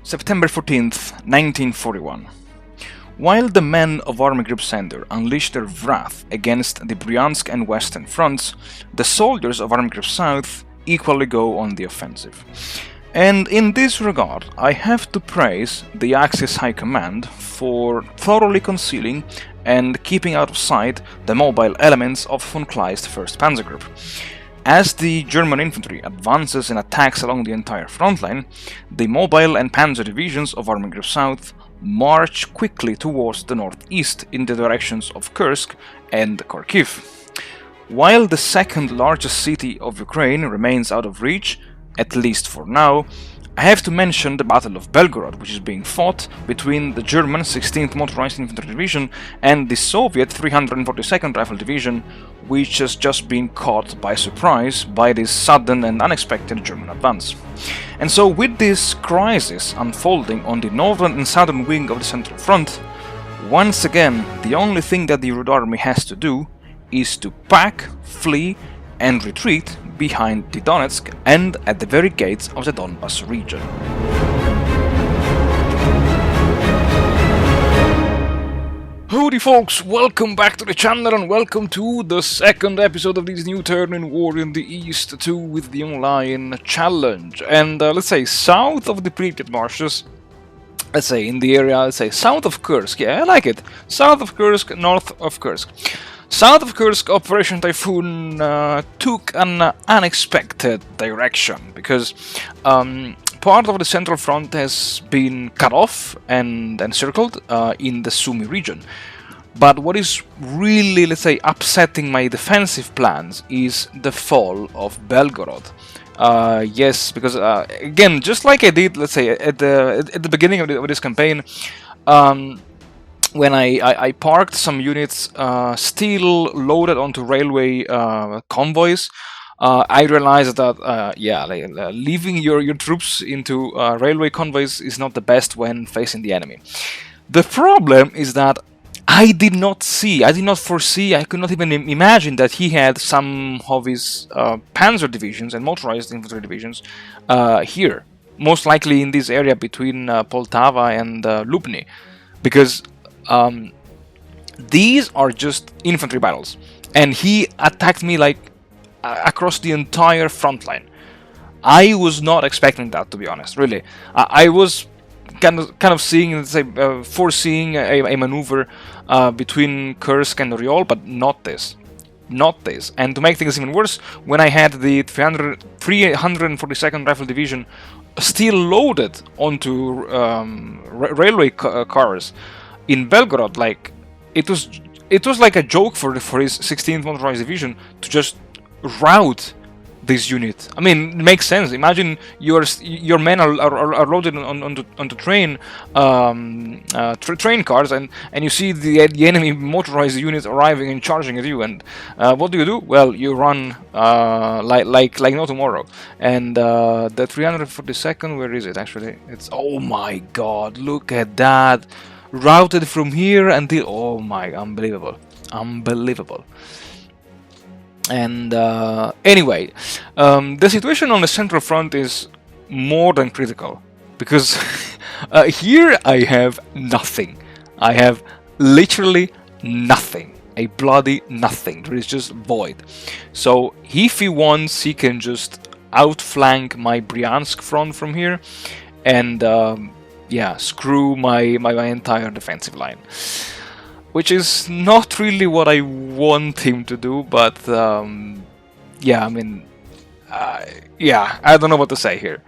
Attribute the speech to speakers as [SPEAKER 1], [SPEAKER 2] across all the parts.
[SPEAKER 1] September 14th, 1941. While the men of Army Group Center unleashed their wrath against the Bryansk and Western fronts, the soldiers of Army Group South equally go on the offensive. And in this regard, I have to praise the Axis High Command for thoroughly concealing and keeping out of sight the mobile elements of von Kleist's 1st Panzer Group. As the German infantry advances and attacks along the entire front line, the mobile and panzer divisions of Army Group South march quickly towards the northeast in the directions of Kursk and Kharkiv. While the second largest city of Ukraine remains out of reach, at least for now, I have to mention the Battle of Belgorod, which is being fought between the German 16th Motorized Infantry Division and the Soviet 342nd Rifle Division, which has just been caught by surprise by this sudden and unexpected German advance. And so with this crisis unfolding on the northern and southern wing of the Central Front, once again the only thing that the Red Army has to do is to pack, flee and retreat behind the Donetsk and at the very gates of the Donbas region. Howdy folks, welcome back to the channel and welcome to the second episode of this new turn in War in the East 2 with the online challenge. And let's say south of the Pripyat marshes, let's say in the area, let's say south of Kursk, yeah I like it, south of Kursk, north of Kursk. South of Kursk, Operation Typhoon took an unexpected direction because part of the Central Front has been cut off and encircled in the Sumy region. But what is really, let's say, upsetting my defensive plans is the fall of Belgorod. Yes, because again, just like I did, let's say, at the beginning of this campaign, when I parked some units still loaded onto railway convoys, I realized that leaving your troops into railway convoys is not the best when facing the enemy. The problem is that I did not foresee, I could not even imagine that he had some of his panzer divisions and motorized infantry divisions here, most likely in this area between Poltava and Lubny, because these are just infantry battles, and he attacked me like across the entire front line. I was not expecting that, to be honest. Really, I was kind of seeing, let's say, foreseeing a maneuver between Kursk and Oriol, but not this. And to make things even worse, when I had the 342nd Rifle Division still loaded onto railway cars in Belgorod, like it was like a joke for his 16th Motorized Division to just rout this unit. I mean, it makes sense. Imagine your men are loaded onto train cars, and you see the enemy motorized unit arriving and charging at you, and what do? Well, you run like no tomorrow. And the 342nd, where is it actually? It's, oh my god, look at that, routed from here until, oh my, unbelievable. And anyway, the situation on the Central Front is more than critical, because here I have nothing. I have literally nothing. A bloody nothing. There is just void. So if he wants, he can just outflank my Bryansk Front from here and yeah, screw my entire defensive line. Which is not really what I want him to do, but yeah, I mean, yeah, I don't know what to say here.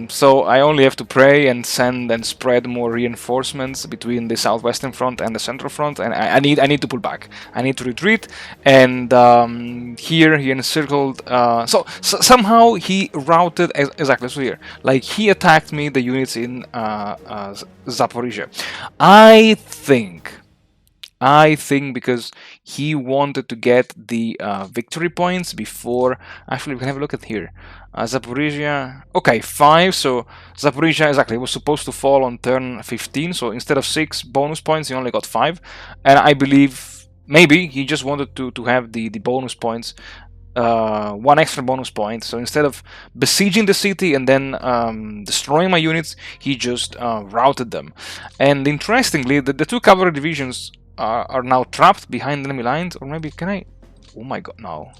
[SPEAKER 1] So I only have to pray and send and spread more reinforcements between the Southwestern Front and the Central Front, and I need to pull back. I need to retreat, and here he encircled. So somehow he routed exactly so here. Like he attacked me, the units in Zaporizhia. I think because he wanted to get the victory points before. Actually, we can have a look at here. Zaporizhia, okay, 5, so Zaporizhia exactly was supposed to fall on turn 15, so instead of 6 bonus points, he only got 5, and I believe maybe he just wanted to have the bonus points one extra bonus point. So instead of besieging the city and then destroying my units, he just routed them. And interestingly, the two cavalry divisions are now trapped behind enemy lines. Or maybe, can I? Oh my god, no.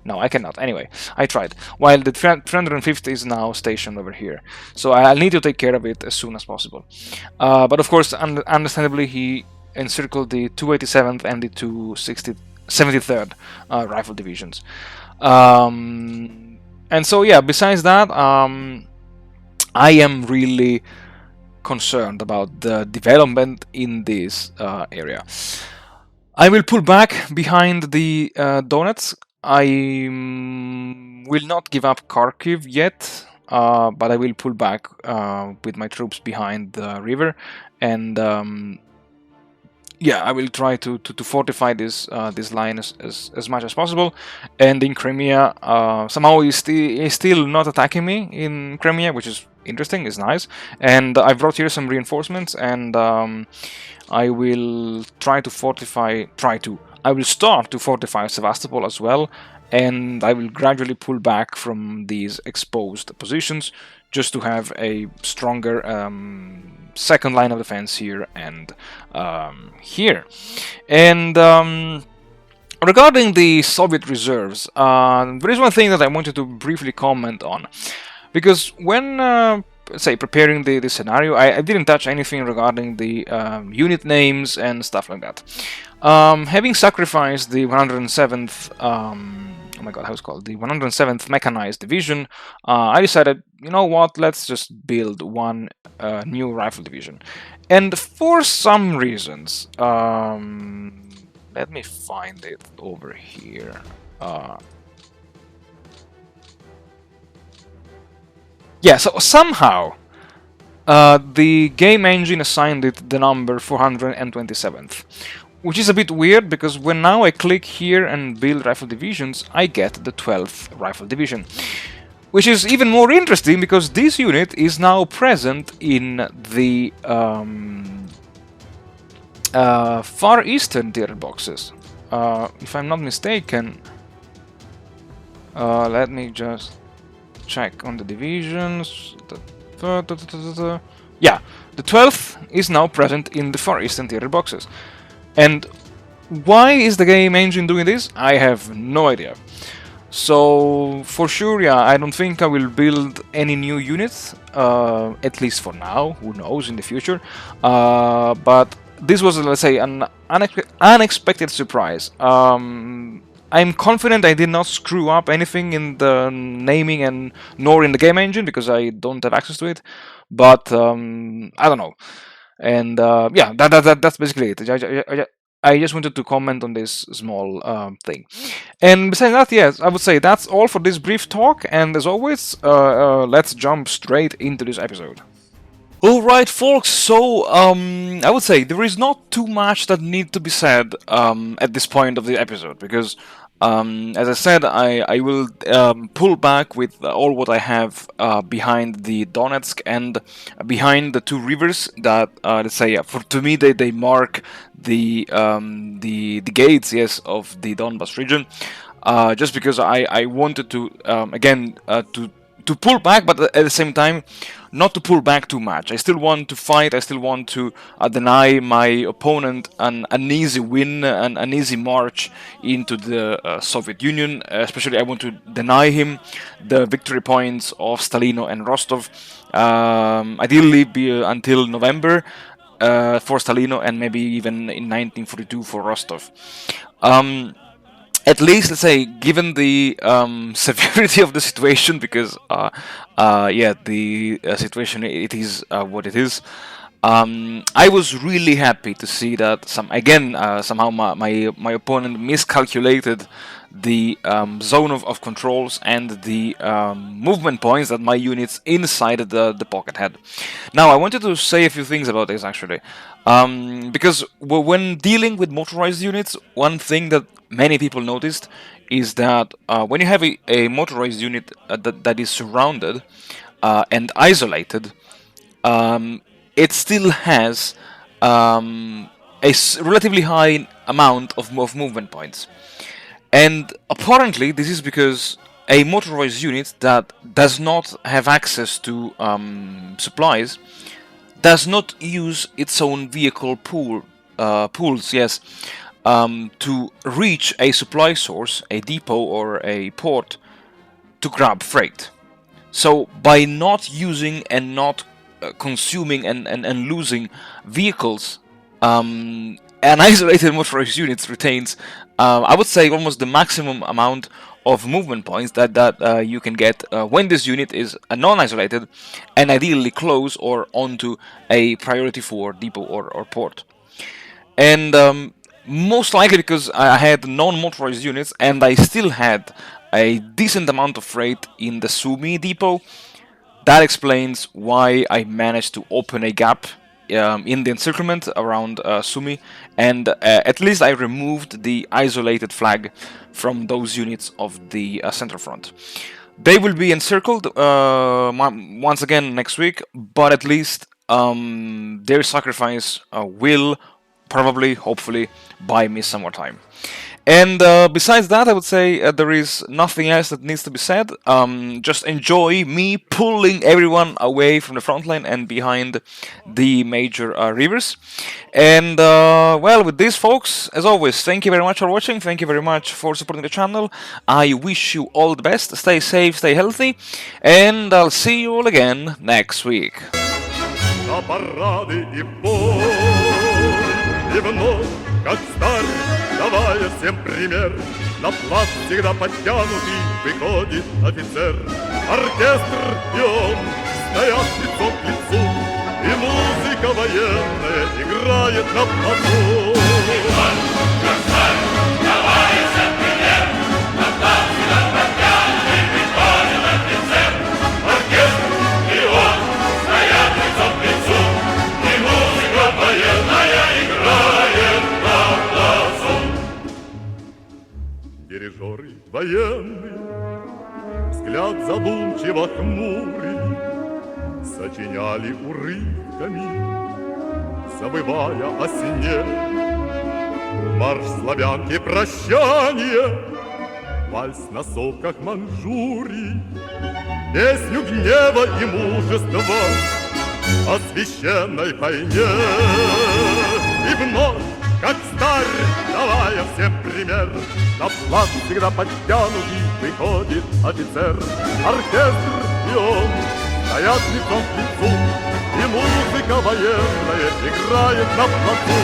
[SPEAKER 1] No, I cannot. Anyway, I tried. While the 350 is now stationed over here. So I'll need to take care of it as soon as possible. But of course, understandably, he encircled the 287th and the 273rd rifle divisions. And so, yeah, besides that, I am really concerned about the development in this area. I will pull back behind the Donetsk. I will not give up Kharkiv yet, but I will pull back with my troops behind the river, and yeah, I will try to fortify this line as much as possible. And in Crimea, somehow he's still not attacking me in Crimea, which is interesting, is nice. And I brought here some reinforcements, and I will try to fortify. I will start to fortify Sevastopol as well, and I will gradually pull back from these exposed positions just to have a stronger second line of defense here and here. And regarding the Soviet reserves, there is one thing that I wanted to briefly comment on, because when say preparing the scenario, I didn't touch anything regarding the unit names and stuff like that. Having sacrificed the 107th, oh my god, how's it called? The 107th Mechanized Division, I decided, you know what, let's just build one new rifle division. And for some reasons, let me find it over here. Yeah, so somehow the game engine assigned it the number 427th, which is a bit weird, because when now I click here and build rifle divisions, I get the 12th rifle division, which is even more interesting because this unit is now present in the far eastern tier boxes. If I'm not mistaken, let me just check on the divisions. Yeah, the 12th is now present in the far eastern tier boxes. And why is the game engine doing this? I have no idea. So for sure, yeah, I don't think I will build any new units, at least for now. Who knows in the future? But this was, let's say, an unexpected surprise. I'm confident I did not screw up anything in the naming and nor in the game engine, because I don't have access to it. But I don't know. And yeah, that's basically it. I just wanted to comment on this small thing. And besides that, yes, I would say that's all for this brief talk. And as always, let's jump straight into this episode. Alright, folks, so I would say there is not too much that needs to be said at this point of the episode, because as I said, I will pull back with all what I have behind the Donetsk and behind the two rivers that, let's say, to me, they mark the gates, yes, of the Donbas region. Just because I wanted to, again, to pull back, but at the same time, not to pull back too much. I still want to fight. I still want to deny my opponent an easy win, an easy march into the Soviet Union. Especially, I want to deny him the victory points of Stalino and Rostov. Ideally, be until November for Stalino, and maybe even in 1942 for Rostov. At least, let's say, given the severity of the situation, because yeah, the situation, it is what it is. I was really happy to see that somehow my opponent miscalculated the zone of controls and the movement points that my units inside the pocket had. Now, I wanted to say a few things about this, actually, because when dealing with motorized units, one thing that many people noticed is that when you have a motorized unit that is surrounded and isolated, it still has a relatively high amount of movement points. And apparently this is because a motorized unit that does not have access to supplies does not use its own vehicle pools, yes, to reach a supply source, a depot or a port, to grab freight. So by not using and not consuming and losing vehicles, an isolated motorized unit retains, I would say, almost the maximum amount of movement points that you can get when this unit is non-isolated and ideally close or onto a priority 4 depot or port. And most likely because I had non-motorized units and I still had a decent amount of freight in the Sumy depot, that explains why I managed to open a gap in the encirclement around Sumy, and at least I removed the isolated flag from those units of the center front. They will be encircled once again next week, but at least their sacrifice will probably, hopefully, buy me some more time. And besides that, I would say there is nothing else that needs to be said. Just enjoy me pulling everyone away from the front line and behind the major rivers. And well, with this, folks, as always, thank you very much for watching. Thank you very much for supporting the channel. I wish you all the best. Stay safe, stay healthy, and I'll see you all again next week.
[SPEAKER 2] Как старый, давая всем пример, на плац всегда подтянутый выходит офицер. Оркестр и он стоят лицом к лицу, и музыка военная играет на плацу. Как старый, давая всем пример, на плац всегда подтянутый выходит офицер. Оркестр и он стоят лицом к лицу, и музыка военная играет. Дирижеры военные, взгляд задумчиво хмурый, сочиняли урывками, забывая о сне. Марш славянки прощания, вальс на сопках Манчжурии, песню гнева и мужества о священной войне. И вновь, как старь, давая всем пример, на плац всегда подтянутый выходит офицер. Оркестр и он стоят лицом к лицу, и музыка военная играет на плацу.